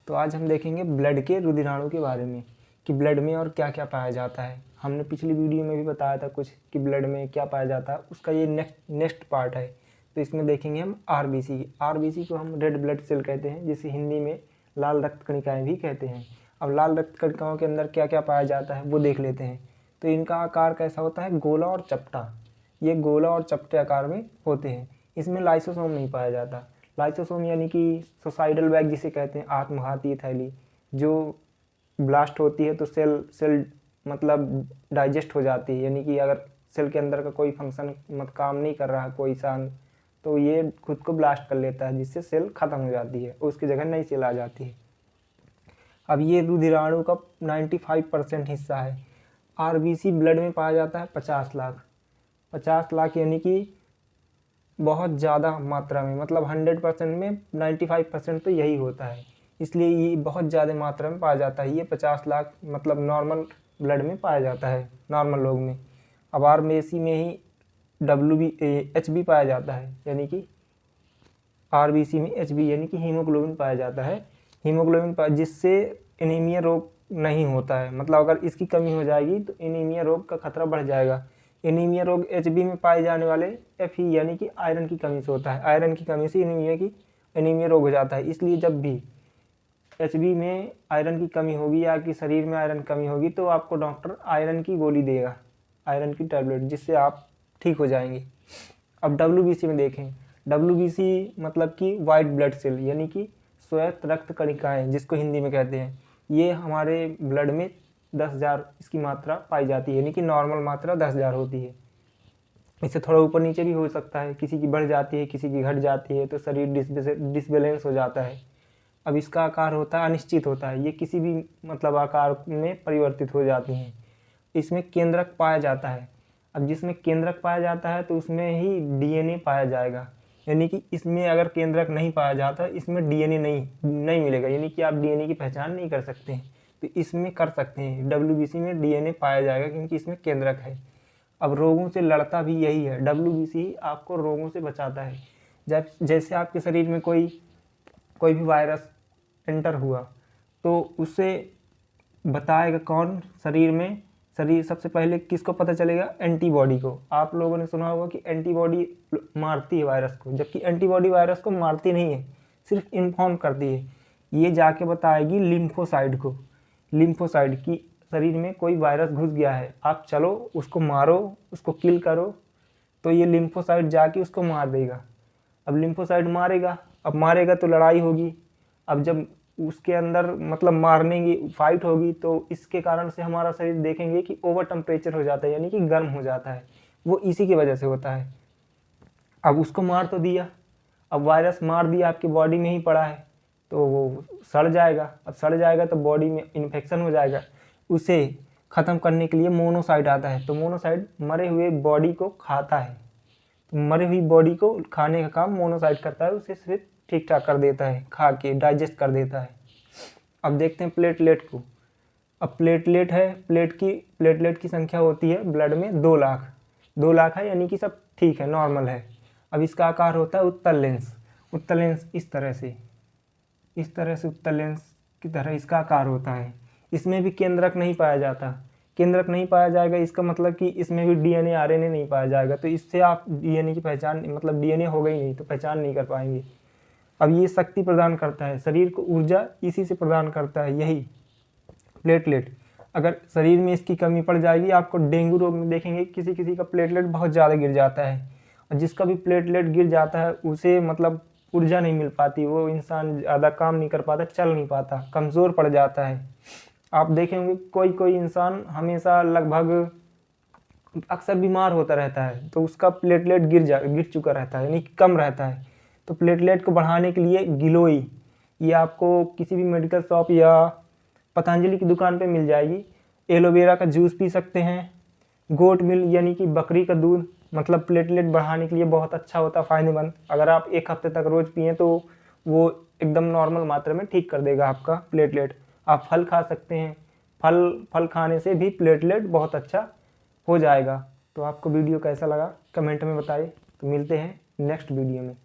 तो आज हम देखेंगे ब्लड के रुधिराणु के बारे में कि ब्लड में और क्या क्या पाया जाता है। हमने पिछली वीडियो में भी बताया था कुछ कि ब्लड में क्या पाया जाता है, उसका ये नेक्स्ट पार्ट है। तो इसमें देखेंगे हम आरबीसी। आरबीसी को हम रेड ब्लड सेल कहते हैं, जिसे हिंदी में लाल रक्त कणिकाएँ भी कहते हैं। अब लाल रक्त कणिकाओं के अंदर क्या क्या पाया जाता है वो देख लेते हैं। तो इनका आकार कैसा होता है, गोला और चपटा। ये गोला और चपटे आकार में होते हैं। इसमें लाइसोसोम नहीं पाया जाता। लाइसोसोम यानी कि सुसाइडल बैग जिसे कहते हैं, आत्मघाती थैली, जो ब्लास्ट होती है तो सेल मतलब डाइजेस्ट हो जाती है। यानी कि अगर सेल के अंदर का कोई फंक्शन काम नहीं कर रहा कोई सान, तो ये खुद को ब्लास्ट कर लेता है, जिससे सेल खत्म हो जाती है और उसकी जगह नई सेल आ जाती है। अब ये रुधिराणु का 95% हिस्सा है। आरबीसी ब्लड में पाया जाता है 50 लाख। 50 लाख यानी कि बहुत ज़्यादा मात्रा में, मतलब 100% में 95% तो यही होता है, इसलिए ये बहुत ज़्यादा मात्रा में पाया जाता है। ये 50 लाख मतलब नॉर्मल ब्लड में पाया जाता है, नॉर्मल लोग में। अब आरबीसी में ही एच बी पाया जाता है, यानी कि आरबीसी में एच बी यानी कि हीमोग्लोबिन पाया जाता है। हीमोग्लोबिन जिससे एनीमिया रोग नहीं होता है, मतलब अगर इसकी कमी हो जाएगी तो एनीमिया रोग का खतरा बढ़ जाएगा। एनीमिया रोग एचबी में पाए जाने वाले एफई यानी कि आयरन की कमी से होता है। आयरन की कमी से एनीमिया रोग हो जाता है। इसलिए जब भी एचबी में आयरन की कमी होगी या कि शरीर में आयरन कमी होगी तो आपको डॉक्टर आयरन की गोली देगा, आयरन की टैबलेट, जिससे आप ठीक हो जाएंगे। अब डब्ल्यूबीसी में देखें। डब्ल्यूबीसी मतलब कि वाइट ब्लड सेल यानी कि श्वेत रक्त कणिकाएँ, जिसको हिंदी में कहते हैं। ये हमारे ब्लड में 10,000 इसकी मात्रा पाई जाती है, यानी कि नॉर्मल मात्रा 10,000 होती है। इससे थोड़ा ऊपर नीचे भी हो सकता है, किसी की बढ़ जाती है किसी की घट जाती है, तो शरीर डिसबैलेंस हो जाता है। अब इसका आकार होता है अनिश्चित होता है, ये किसी भी मतलब आकार में परिवर्तित हो जाती हैं। इसमें केंद्रक पाया जाता है। अब जिसमें केंद्रक पाया जाता है तो उसमें ही डीएनए पाया जाएगा, यानी कि इसमें अगर केंद्रक नहीं पाया जाता इसमें डीएनए नहीं मिलेगा, यानी कि आप डीएनए की पहचान नहीं कर सकते हैं। तो इसमें कर सकते हैं, डब्ल्यूबीसी में डीएनए पाया जाएगा क्योंकि इसमें केंद्रक है। अब रोगों से लड़ता भी यही है, डब्ल्यूबीसी आपको रोगों से बचाता है। जब जैसे आपके शरीर में कोई भी वायरस एंटर हुआ तो उससे बताएगा कौन शरीर सबसे पहले किसको पता चलेगा, एंटीबॉडी को। आप लोगों ने सुना होगा कि एंटीबॉडी मारती है वायरस को, जबकि एंटीबॉडी वायरस को मारती नहीं है, सिर्फ इन्फॉर्म करती है। ये जाके बताएगी लिम्फोसाइड को, लिम्फोसाइड की शरीर में कोई वायरस घुस गया है, आप चलो उसको मारो, उसको किल करो। तो ये लिम्फोसाइड जाके उसको मार देगा। अब लिम्फोसाइड मारेगा तो लड़ाई होगी। अब जब उसके अंदर मतलब मारने की फाइट होगी तो इसके कारण से हमारा शरीर देखेंगे कि ओवर टेम्परेचर हो जाता है, यानी कि गर्म हो जाता है। वो इसी की वजह से होता है। अब उसको मार तो दिया, अब वायरस मार दिया, आपकी बॉडी में ही पड़ा है तो वो सड़ जाएगा। अब सड़ जाएगा तो बॉडी में इन्फेक्शन हो जाएगा। उसे ख़त्म करने के लिए मोनोसाइट आता है, तो मोनोसाइट मरे हुए बॉडी को खाता है। तो मरी हुई बॉडी को खाने का काम मोनोसाइट करता है, उसे सिर्फ ठीक ठाक कर देता है, खा के डाइजेस्ट कर देता है। अब देखते हैं प्लेटलेट को। अब प्लेटलेट है, प्लेटलेट की संख्या होती है ब्लड में 2 लाख। 2 लाख है यानी कि सब ठीक है, नॉर्मल है। अब इसका आकार होता है उत्तल लेंस। उत्तल लेंस इस तरह से उत्तल लेंस की तरह इसका आकार होता है। इसमें भी केंद्रक नहीं पाया जाता। केंद्रक नहीं पाया जाएगा इसका मतलब कि इसमें भी डीएनए आरएनए नहीं पाया जाएगा, तो इससे आप डीएनए की पहचान, मतलब डीएनए हो गई नहीं तो पहचान नहीं कर पाएंगे। अब ये शक्ति प्रदान करता है, शरीर को ऊर्जा इसी से प्रदान करता है, यही प्लेटलेट। अगर शरीर में इसकी कमी पड़ जाएगी, आपको डेंगू रोग में देखेंगे किसी किसी का प्लेटलेट बहुत ज़्यादा गिर जाता है, और जिसका भी प्लेटलेट गिर जाता है उसे मतलब ऊर्जा नहीं मिल पाती, वो इंसान ज़्यादा काम नहीं कर पाता, चल नहीं पाता, कमज़ोर पड़ जाता है। आप देखेंगे कोई इंसान हमेशा लगभग अक्सर बीमार होता रहता है तो उसका प्लेटलेट गिर चुका रहता है, यानी कम रहता है। तो प्लेटलेट को बढ़ाने के लिए गिलोई, ये आपको किसी भी मेडिकल शॉप या पतंजलि की दुकान पे मिल जाएगी। एलोवेरा का जूस पी सकते हैं। गोट मिल्क यानी कि बकरी का दूध, मतलब प्लेटलेट बढ़ाने के लिए बहुत अच्छा होता है, फ़ायदेमंद। अगर आप 1 हफ्ते तक रोज़ पिएँ तो वो एकदम नॉर्मल मात्रा में ठीक कर देगा आपका प्लेटलेट। आप फल खा सकते हैं, फल खाने से भी प्लेटलेट बहुत अच्छा हो जाएगा। तो आपको वीडियो कैसा लगा कमेंट में बताइए। तो मिलते हैं नेक्स्ट वीडियो में।